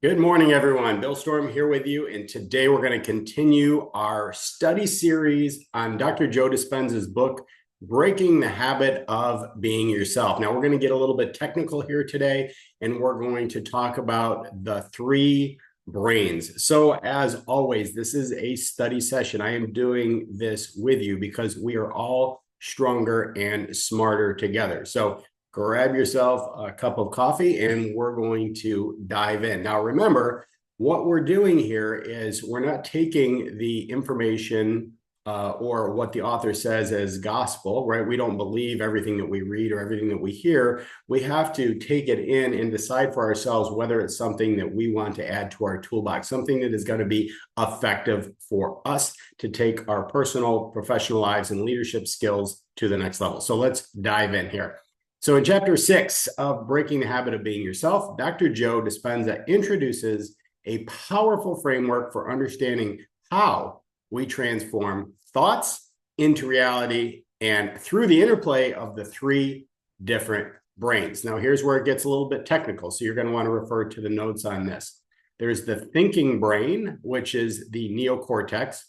Good morning, everyone. Bill Storm here with you, and today we're going to continue our study series on Dr. Joe Dispenza's book, Breaking the Habit of Being Yourself. Now, we're going to get a little bit technical here today, and we're going to talk about the three brains. So, as always, this is a study session. I am doing this with you because we are all stronger and smarter together. So, grab yourself a cup of coffee and we're going to dive in. Now, remember, what we're doing here is we're not taking the information or what the author says as gospel, right? We don't believe everything that we read or everything that we hear. We have to take it in and decide for ourselves whether it's something that we want to add to our toolbox, something that is going to be effective for us to take our personal, professional lives and leadership skills to the next level. So let's dive in here. So in chapter 6 of Breaking the Habit of Being Yourself, Dr. Joe Dispenza introduces a powerful framework for understanding how we transform thoughts into reality and through the interplay of the three different brains. Now, here's where it gets a little bit technical, so you're going to want to refer to the notes on this. There's the thinking brain, which is the neocortex.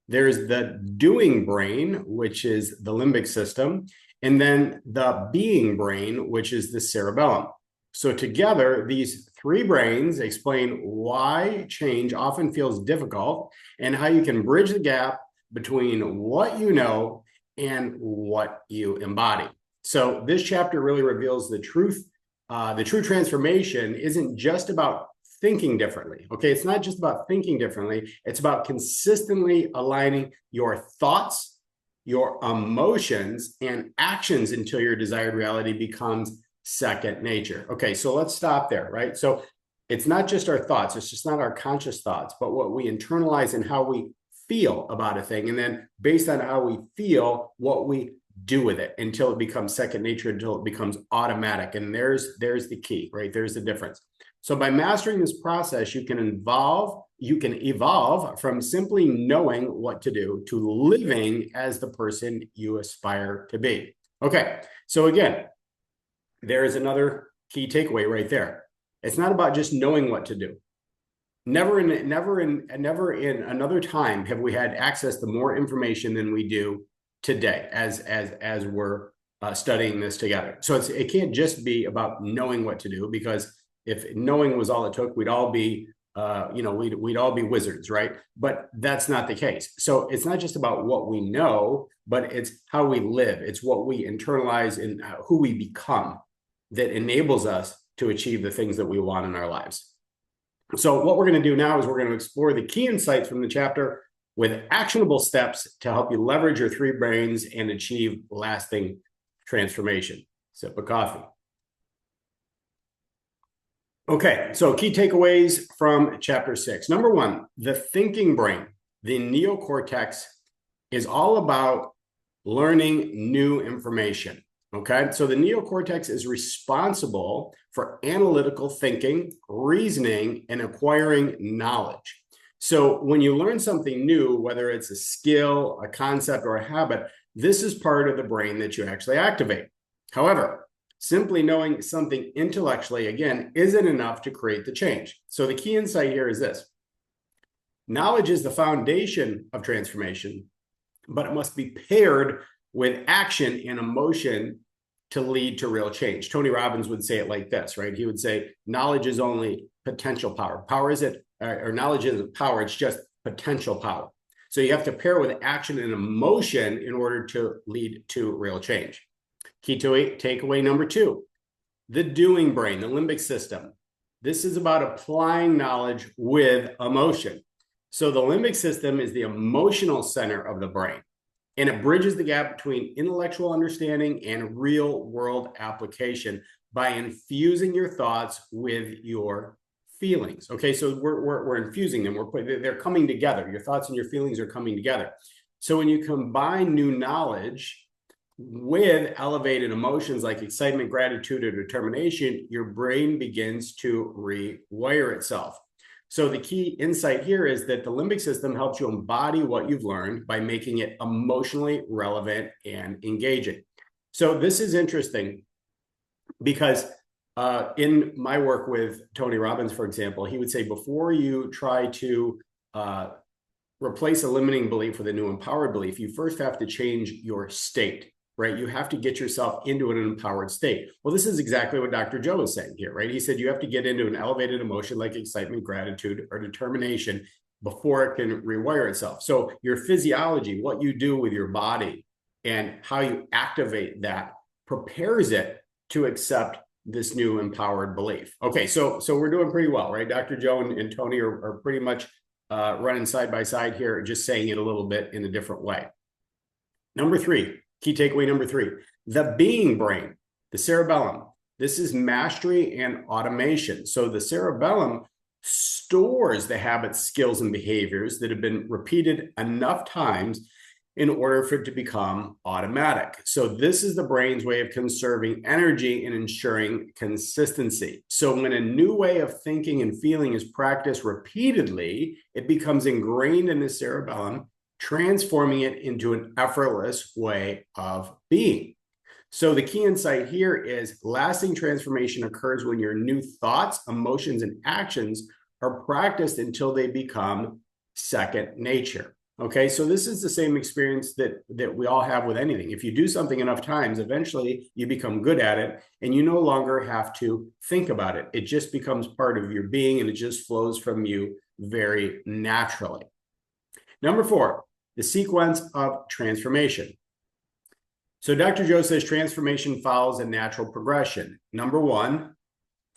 There's the doing brain, which is the limbic system. And then the being brain, which is the cerebellum. So together, these three brains explain why change often feels difficult and how you can bridge the gap between what you know and what you embody. So this chapter really reveals the truth. The true transformation isn't just about thinking differently. Okay, it's not just about thinking differently. It's about consistently aligning your thoughts, your emotions and actions until your desired reality becomes second nature. Okay, so let's stop there, right? So it's not just our thoughts, it's just not our conscious thoughts, but what we internalize and how we feel about a thing. And then based on how we feel, what we do with it until it becomes second nature, until it becomes automatic. And there's the key, right? There's the difference. So by mastering this process, you can evolve from simply knowing what to do to living as the person you aspire to be. Okay, so again, there is another key takeaway right there. It's not about just knowing what to do. Never in another time have we had access to more information than we do today as we're studying this together. So it can't just be about knowing what to do, because if knowing was all it took, we'd all be we'd all be wizards, right? But that's not the case. So it's not just about what we know, but it's how we live. It's what we internalize and who we become that enables us to achieve the things that we want in our lives. So what we're going to do now is we're going to explore the key insights from the chapter with actionable steps to help you leverage your three brains and achieve lasting transformation. Sip of coffee. Okay, so key takeaways from chapter 6. Number 1, the thinking brain, the neocortex, is all about learning new information. Okay, so the neocortex is responsible for analytical thinking, reasoning, and acquiring knowledge. So when you learn something new, whether it's a skill, a concept, or a habit, this is part of the brain that you actually activate. However, simply knowing something intellectually, again, isn't enough to create the change. So the key insight here is this. Knowledge is the foundation of transformation, but it must be paired with action and emotion to lead to real change. Tony Robbins would say it like this, right? He would say, knowledge is only potential power. Knowledge isn't power, it's just potential power. So you have to pair with action and emotion in order to lead to real change. Key takeaway number 2, the doing brain, the limbic system. This is about applying knowledge with emotion. So the limbic system is the emotional center of the brain, and it bridges the gap between intellectual understanding and real world application by infusing your thoughts with your feelings. Okay, so we're infusing them. They're coming together. Your thoughts and your feelings are coming together. So when you combine new knowledge with elevated emotions like excitement, gratitude, or determination, your brain begins to rewire itself. So the key insight here is that the limbic system helps you embody what you've learned by making it emotionally relevant and engaging. So this is interesting because In my work with Tony Robbins, for example, he would say before you try to replace a limiting belief with a new empowered belief, you first have to change your state, right? You have to get yourself into an empowered state. Well, this is exactly what Dr. Joe is saying here, right? He said you have to get into an elevated emotion like excitement, gratitude, or determination before it can rewire itself. So your physiology, what you do with your body and how you activate that prepares it to accept this new empowered belief. Okay, so we're doing pretty well, right? Dr. Joe and Tony are pretty much running side by side here, just saying it a little bit in a different way. Number three, key takeaway number three, the being brain, the cerebellum. This is mastery and automation. So the cerebellum stores the habits, skills, and behaviors that have been repeated enough times in order for it to become automatic. So this is the brain's way of conserving energy and ensuring consistency. So when a new way of thinking and feeling is practiced repeatedly, it becomes ingrained in the cerebellum, transforming it into an effortless way of being. So the key insight here is lasting transformation occurs when your new thoughts, emotions, and actions are practiced until they become second nature. Okay, so this is the same experience that we all have with anything. If you do something enough times, eventually you become good at it and you no longer have to think about it. It just becomes part of your being and it just flows from you very naturally. Number four, the sequence of transformation. So Dr. Joe says transformation follows a natural progression. Number one,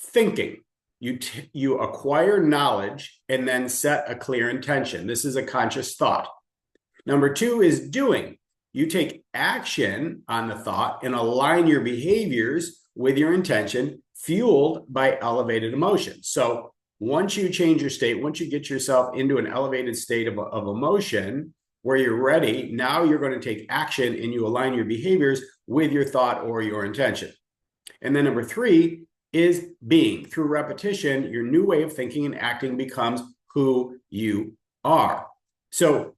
thinking. You acquire knowledge and then set a clear intention. This is a conscious thought. Number two is doing. You take action on the thought and align your behaviors with your intention, fueled by elevated emotion. So once you change your state, once you get yourself into an elevated state of emotion where you're ready, now you're going to take action and you align your behaviors with your thought or your intention. And then number three is being. Through repetition, your new way of thinking and acting becomes who you are. So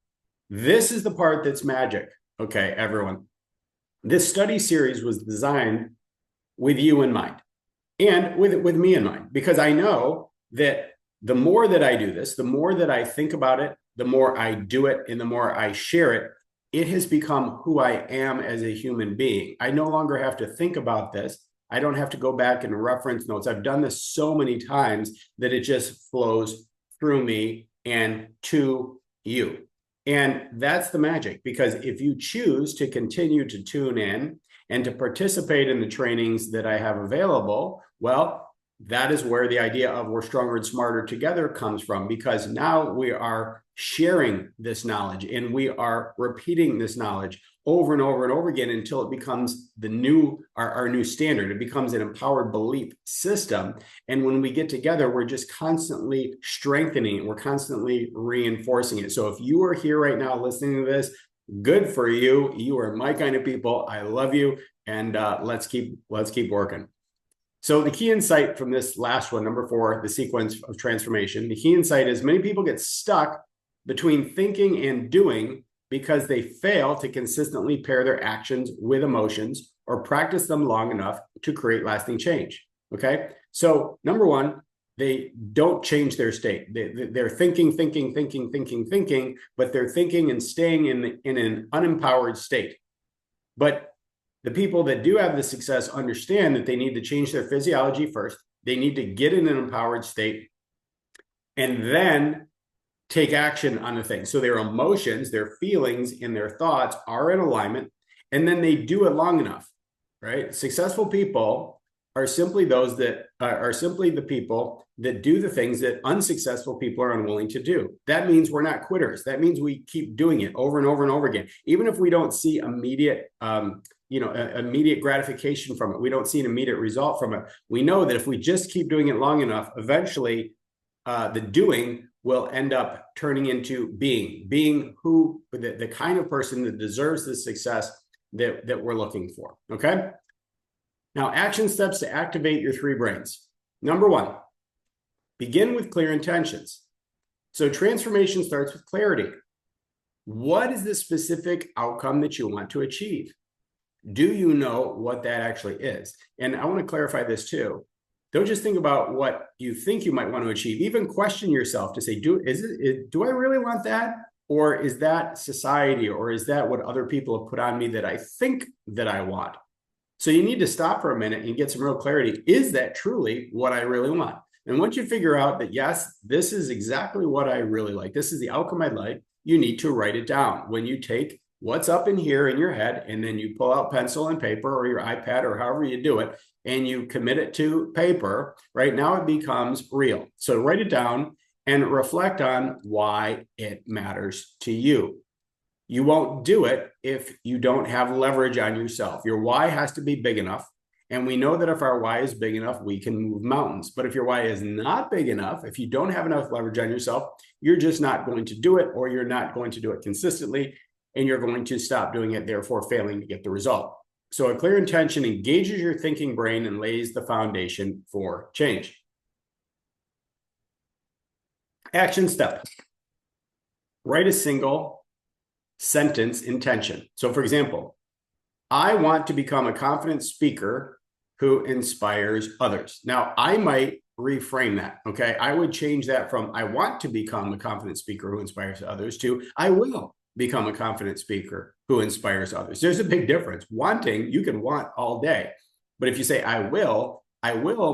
this is the part that's magic. Okay, everyone. This study series was designed with you in mind and with me in mind, because I know that the more that I do this, the more that I think about it, the more I do it, and the more I share it, it has become who I am as a human being. I no longer have to think about this. I don't have to go back and reference notes. I've done this so many times that it just flows through me and to you. And that's the magic, because if you choose to continue to tune in and to participate in the trainings that I have available, well, that is where the idea of we're stronger and smarter together comes from, because now we are sharing this knowledge and we are repeating this knowledge over and over and over again until it becomes our new standard. It becomes an empowered belief system. And when we get together, we're just constantly strengthening it. We're constantly reinforcing it. So if you are here right now listening to this, good for you. You are my kind of people. I love you. And let's keep working. So the key insight from this last one, number four, the sequence of transformation, the key insight is many people get stuck between thinking and doing because they fail to consistently pair their actions with emotions or practice them long enough to create lasting change. Okay. So number one, they don't change their state. They're thinking, but they're thinking and staying in an unempowered state. But the people that do have the success understand that they need to change their physiology first. They need to get in an empowered state and then take action on the thing. So their emotions, their feelings, and their thoughts are in alignment, and then they do it long enough, right? Successful people are simply those that are simply the people that do the things that unsuccessful people are unwilling to do. That means we're not quitters. That means we keep doing it over and over and over again. Even if we don't see immediate gratification from it, we don't see an immediate result from it, we know that if we just keep doing it long enough, eventually the doing will end up turning into being who the kind of person that deserves the success that we're looking for. Okay. Now, action steps to activate your three brains. Number one, begin with clear intentions. So transformation starts with clarity. What is the specific outcome that you want to achieve? Do you know what that actually is? And I want to clarify this too. Don't just think about what you think you might want to achieve. Even question yourself to say, do I really want that? Or is that society, or is that what other people have put on me that I think that I want? So you need to stop for a minute and get some real clarity. Is that truly what I really want? And once you figure out that, yes, this is exactly what I really like, this is the outcome I'd like, you need to write it down. When you take what's up in here in your head, and then you pull out pencil and paper or your iPad or however you do it, and you commit it to paper, right now it becomes real. So write it down and reflect on why it matters to you. You won't do it if you don't have leverage on yourself. Your why has to be big enough. And we know that if our why is big enough, we can move mountains. But if your why is not big enough, if you don't have enough leverage on yourself, you're just not going to do it, or you're not going to do it consistently, and you're going to stop doing it, therefore failing to get the result. So a clear intention engages your thinking brain and lays the foundation for change. Action step. Write a single sentence intention. So for example, I want to become a confident speaker who inspires others. Now, I might reframe that, okay? I would change that from I want to become a confident speaker who inspires others to I will become a confident speaker who inspires others. There's a big difference. Wanting, you can want all day. But if you say I will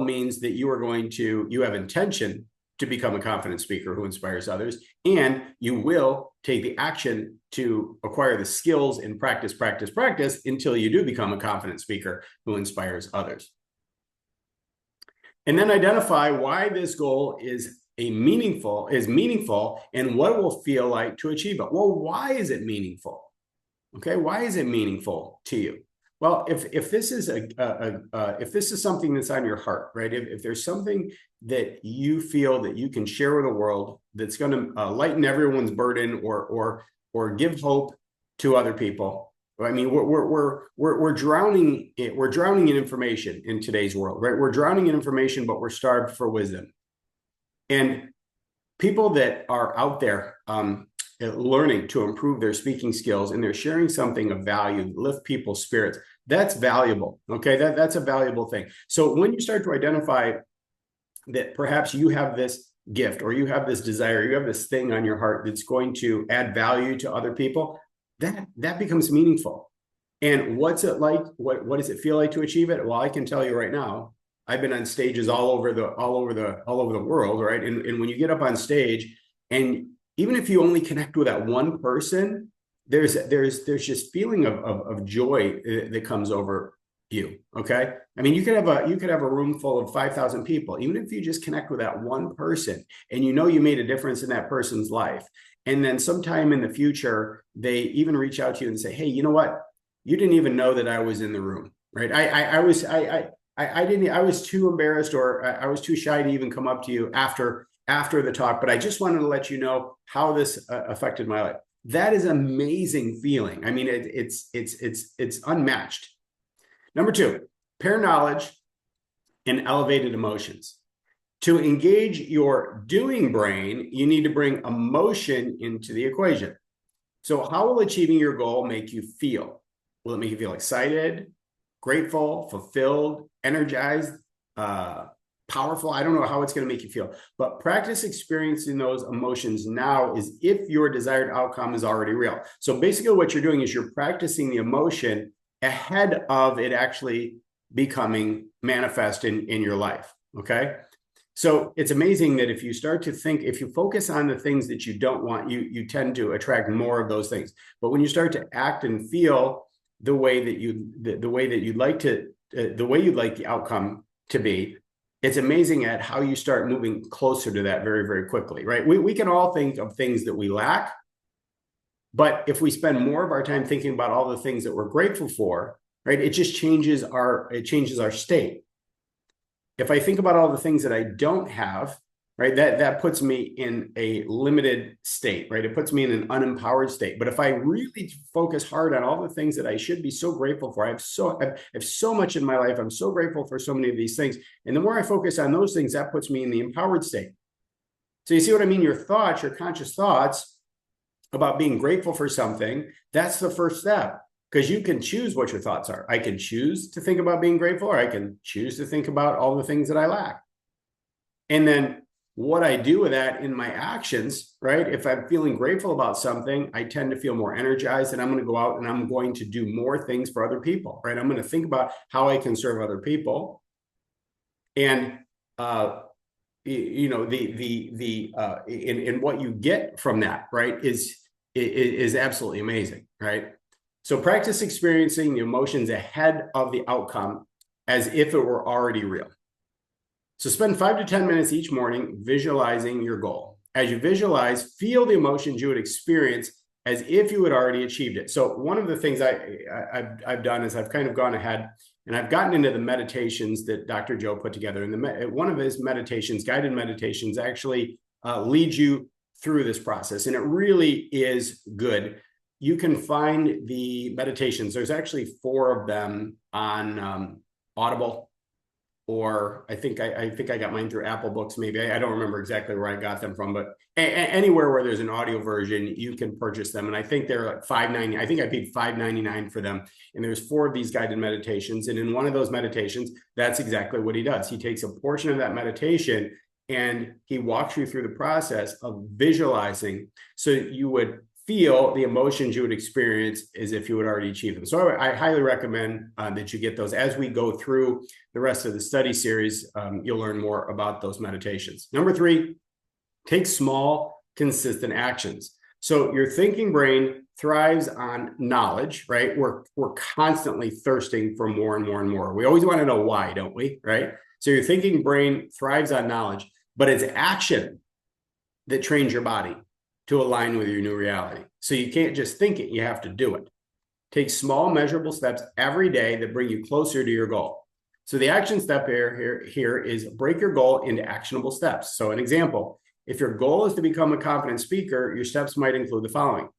means that you have intention to become a confident speaker who inspires others, and you will take the action to acquire the skills and practice until you do become a confident speaker who inspires others. And then identify why this goal is meaningful and what it will feel like to achieve it. Well, why is it meaningful? Okay, why is it meaningful to you? Well, if this is if this is something that's on your heart, right? If there's something that you feel that you can share with the world that's going to lighten everyone's burden or give hope to other people. I mean, we're drowning in information in today's world, right? We're drowning in information, but we're starved for wisdom. And people that are out there learning to improve their speaking skills, and they're sharing something of value, lift people's spirits, that's valuable. Okay, that's a valuable thing. So when you start to identify that perhaps you have this gift, or you have this desire, you have this thing on your heart that's going to add value to other people, that becomes meaningful. And what's it like? What does it feel like to achieve it? Well, I can tell you right now, I've been on stages all over the world, right? And when you get up on stage, and even if you only connect with that one person, there's just feeling of joy that comes over you. Okay, I mean, you could have a room full of 5,000 people. Even if you just connect with that one person, and you know you made a difference in that person's life, and then sometime in the future they even reach out to you and say, "Hey, you know what? You didn't even know that I was in the room, right? I was too embarrassed, or I was too shy to even come up to you after the talk, but I just wanted to let you know how this affected my life." That is an amazing feeling. I mean, it's unmatched. Number 2, pair knowledge and elevated emotions. To engage your doing brain, you need to bring emotion into the equation. So how will achieving your goal make you feel? Will it make you feel excited, grateful, fulfilled, energized, powerful? I don't know how it's going to make you feel, but practice experiencing those emotions now as if your desired outcome is already real. So basically what you're doing is you're practicing the emotion ahead of it actually becoming manifest in your life. Okay. So it's amazing that if you start to think, if you focus on the things that you don't want, you tend to attract more of those things. But when you start to act and feel the way that you'd like the outcome to be, it's amazing at how you start moving closer to that very, very quickly, right? We can all think of things that we lack, but if we spend more of our time thinking about all the things that we're grateful for, right, it just changes our state. If I think about all the things that I don't have, right, that puts me in a limited state, right? It puts me in an unempowered state. But if I really focus hard on all the things that I should be so grateful for, I have so much in my life. I'm so grateful for so many of these things. And the more I focus on those things, that puts me in the empowered state. So you see what I mean? Your conscious thoughts about being grateful for something, that's the first step. because you can choose what your thoughts are. I can choose to think about being grateful, or I can choose to think about all the things that I lack. And then what I do with that in my actions, right? If I'm feeling grateful about something, I tend to feel more energized, and I'm going to go out and I'm going to do more things for other people, right? I'm going to think about how I can serve other people. And, you know, in what you get from that, right, is absolutely amazing, right? So practice experiencing the emotions ahead of the outcome as if it were already real. So spend 5 to 10 minutes each morning visualizing your goal. As you visualize, feel the emotions you would experience as if you had already achieved it. So one of the things I've done is I've kind of gone ahead and I've gotten into the meditations that Dr. Joe put together. And one of his meditations, guided meditations, actually leads you through this process. And it really is good. You can find the meditations. There's actually 4 of them on Audible, or I think I got mine through Apple Books. Maybe I don't remember exactly where I got them from, but anywhere where there's an audio version, you can purchase them. And I think they're like $5.90. I think I paid $5.99 for them. And there's 4 of these guided meditations. And in one of those meditations, that's exactly what he does. He takes a portion of that meditation and he walks you through the process of visualizing, so you would feel the emotions you would experience as if you would already achieve them. So I highly recommend that you get those. As we go through the rest of the study series, you'll learn more about those meditations. Number 3, take small, consistent actions. So your thinking brain thrives on knowledge, right? We're constantly thirsting for more and more and more. We always want to know why, don't we? Right? So your thinking brain thrives on knowledge, but it's action that trains your body to align with your new reality. So you can't just think it, you have to do it. Take small, measurable steps every day that bring you closer to your goal. So the action step here is break your goal into actionable steps. So an example, if your goal is to become a confident speaker, your steps might include the following: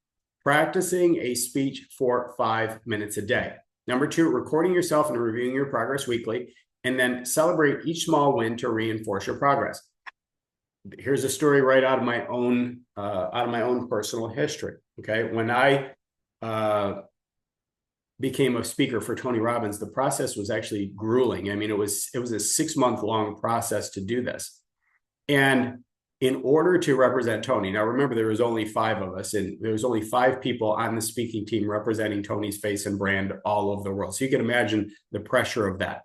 practicing a speech for 5 minutes a day. Number 2, recording yourself and reviewing your progress weekly, and then celebrate each small win to reinforce your progress. Here's a story right out of my own personal history. Okay, when I became a speaker for Tony Robbins, the process was actually grueling. I mean, it was a 6-month-long process to do this. And in order to represent Tony, now remember, there was only 5 of us, and there was only 5 people on the speaking team representing Tony's face and brand all over the world. So you can imagine the pressure of that.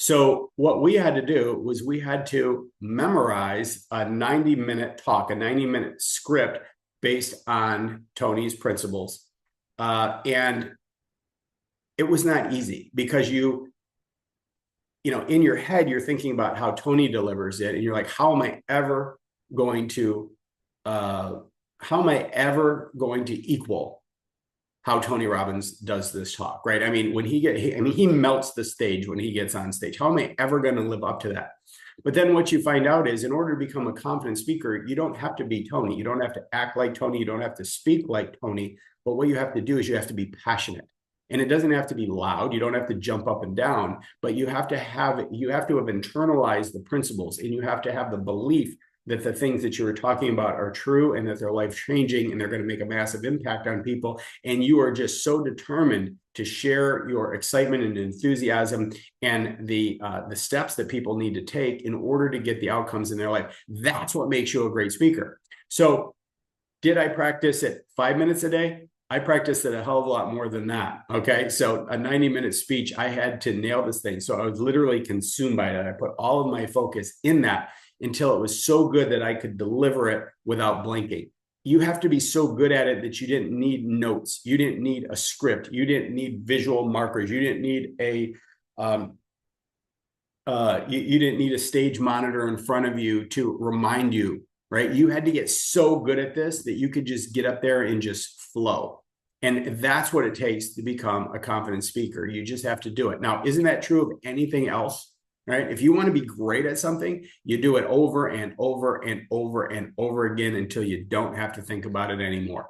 So what we had to do was we had to memorize a 90-minute talk, a 90-minute script based on Tony's principles. And it was not easy, because you know, in your head, you're thinking about how Tony delivers it. And you're like, how am I ever going to equal how Tony Robbins does this talk, right? I mean, he melts the stage when he gets on stage. How am I ever going to live up to that? But then what you find out is, in order to become a confident speaker, you don't have to be Tony. You don't have to act like Tony. You don't have to speak like Tony. But what you have to do is you have to be passionate. And it doesn't have to be loud. You don't have to jump up and down, but you have to have internalized the principles, and you have to have the belief that the things that you were talking about are true, and that they're life-changing, and they're going to make a massive impact on people. And you are just so determined to share your excitement and enthusiasm and the steps that people need to take in order to get the outcomes in their life. That's what makes you a great speaker. So did I practice it 5 minutes a day? I practiced it a hell of a lot more than that. Okay. So a 90-minute speech, I had to nail this thing. So I was literally consumed by it. I put all of my focus in that until it was so good that I could deliver it without blinking. You have to be so good at it that you didn't need notes. You didn't need a script. You didn't need visual markers. You didn't need you didn't need a stage monitor in front of you to remind you, right? You had to get so good at this that you could just get up there and just flow. And that's what it takes to become a confident speaker. You just have to do it. Now, isn't that true of anything else? Right? If you want to be great at something, you do it over and over and over and over again until you don't have to think about it anymore.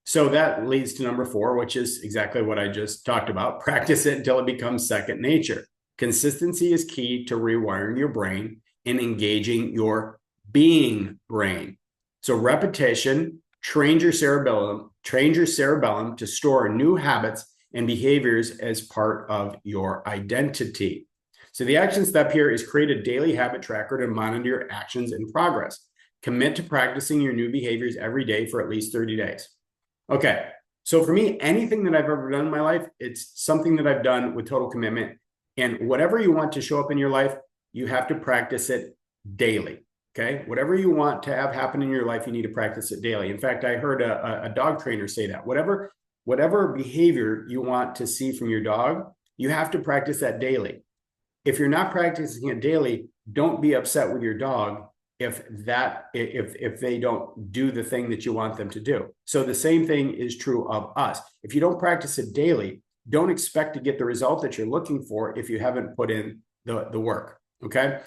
So that leads to number 4, which is exactly what I just talked about. Practice it until it becomes second nature. Consistency is key to rewiring your brain and engaging your being brain. So repetition trains your cerebellum trains your cerebellum to store new habits and behaviors as part of your identity. So the action step here is create a daily habit tracker to monitor your actions and progress. Commit to practicing your new behaviors every day for at least 30 days. Okay, so for me, anything that I've ever done in my life, it's something that I've done with total commitment. And whatever you want to show up in your life, you have to practice it daily. Okay, whatever you want to have happen in your life, you need to practice it daily. In fact, I heard a dog trainer say that whatever behavior you want to see from your dog, you have to practice that daily. If you're not practicing it daily, don't be upset with your dog if they don't do the thing that you want them to do. So the same thing is true of us. If you don't practice it daily, don't expect to get the result that you're looking for if you haven't put in the work. Okay,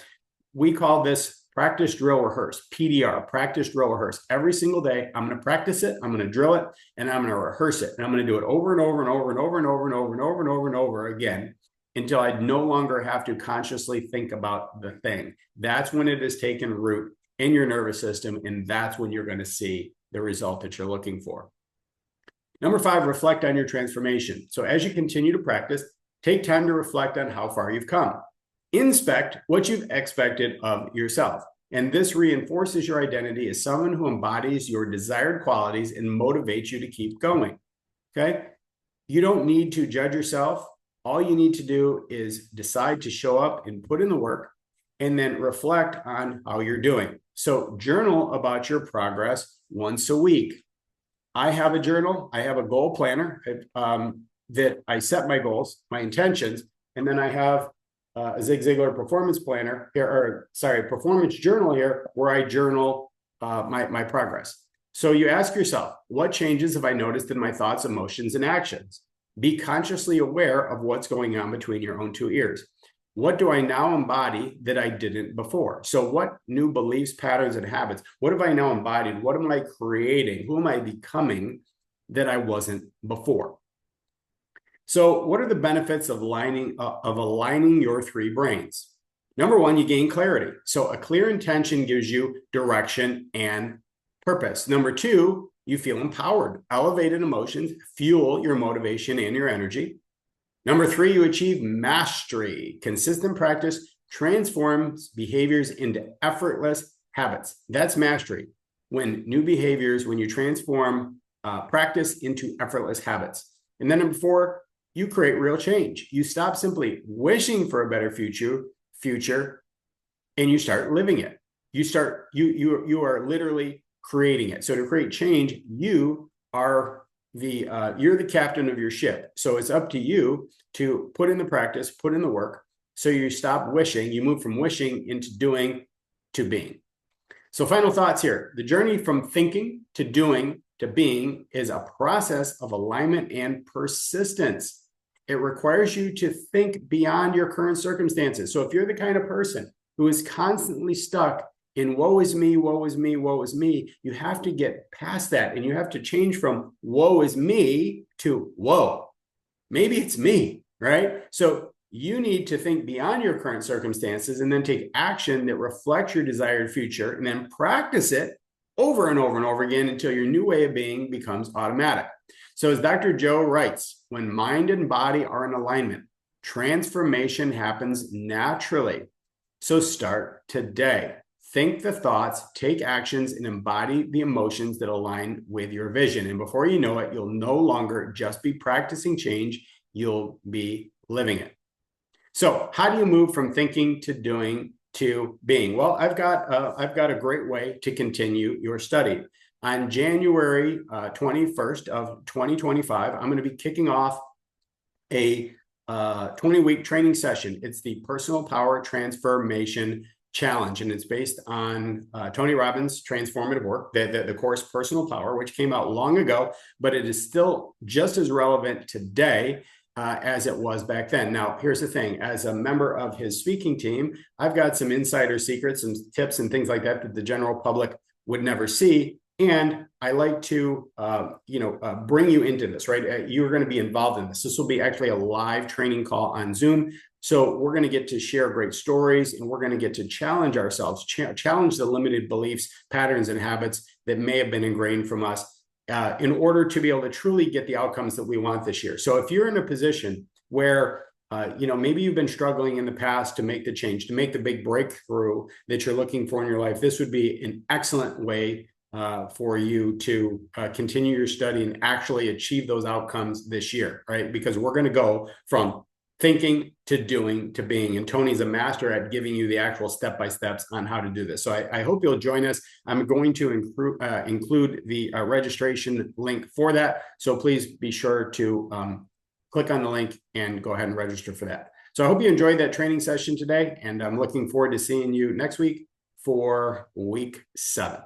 we call this practice, drill, rehearse, PDR, practice, drill, rehearse. Every single day, I'm going to practice it, I'm going to drill it, and I'm going to rehearse it. And I'm going to do it over and over and over and over and over and over and over and over and over again until I no longer have to consciously think about the thing. That's when it has taken root in your nervous system, and that's when you're going to see the result that you're looking for. Number 5, reflect on your transformation. So as you continue to practice, take time to reflect on how far you've come. Inspect what you've expected of yourself. And this reinforces your identity as someone who embodies your desired qualities and motivates you to keep going. Okay? You don't need to judge yourself. All you need to do is decide to show up and put in the work and then reflect on how you're doing. So journal about your progress once a week. I have a journal. I have a goal planner that I set my goals, my intentions, and then I have a Zig Ziglar performance planner here, performance journal here, where I journal my progress. So you ask yourself, what changes have I noticed in my thoughts, emotions, and actions? Be consciously aware of what's going on between your own two ears. What do I now embody that I didn't before? So what new beliefs, patterns, and habits, what have I now embodied? What am I creating? Who am I becoming that I wasn't before? So what are the benefits of aligning your 3 brains? Number 1, you gain clarity. So a clear intention gives you direction and purpose. Number 2, you feel empowered. Elevated emotions fuel your motivation and your energy. Number 3, you achieve mastery. Consistent practice transforms behaviors into effortless habits. That's mastery. When you transform practice into effortless habits. And then number 4, you create real change. You stop simply wishing for a better future, and you start living it. You are literally creating it. So to create change, you're the captain of your ship. So it's up to you to put in the practice, put in the work. So you stop wishing, you move from wishing into doing to being. So final thoughts here. The journey from thinking to doing to being is a process of alignment and persistence. It requires you to think beyond your current circumstances. So if you're the kind of person who is constantly stuck in woe is me, woe is me, woe is me, you have to get past that, and you have to change from woe is me to whoa, maybe it's me, right? So you need to think beyond your current circumstances and then take action that reflects your desired future, and then practice it over and over and over again until your new way of being becomes automatic. So as Dr. Joe writes, when mind and body are in alignment, transformation happens naturally. So start today. Think the thoughts, take actions, and embody the emotions that align with your vision. And before you know it, you'll no longer just be practicing change, you'll be living it. So how do you move from thinking to doing to being? Well, I've got a great way to continue your study. On January 21st of 2025, I'm going to be kicking off a 20-week training session. It's the Personal Power Transformation Challenge, and it's based on Tony Robbins' transformative work, the course Personal Power, which came out long ago, but it is still just as relevant today as it was back then. Now, here's the thing. As a member of his speaking team, I've got some insider secrets, some tips and things like that the general public would never see. And I like to, bring you into this, right? You're going to be involved in this. This will be actually a live training call on Zoom. So we're going to get to share great stories, and we're going to get to challenge ourselves, challenge the limited beliefs, patterns, and habits that may have been ingrained from us in order to be able to truly get the outcomes that we want this year. So if you're in a position where maybe you've been struggling in the past to make the change, to make the big breakthrough that you're looking for in your life, this would be an excellent way for you to continue your study and actually achieve those outcomes this year, right? Because we're going to go from thinking to doing to being, and Tony's a master at giving you the actual step-by-steps on how to do this. So I hope you'll join us. I'm going to include the registration link for that. So please be sure to click on the link and go ahead and register for that. So I hope you enjoyed that training session today, and I'm looking forward to seeing you next week for week 7.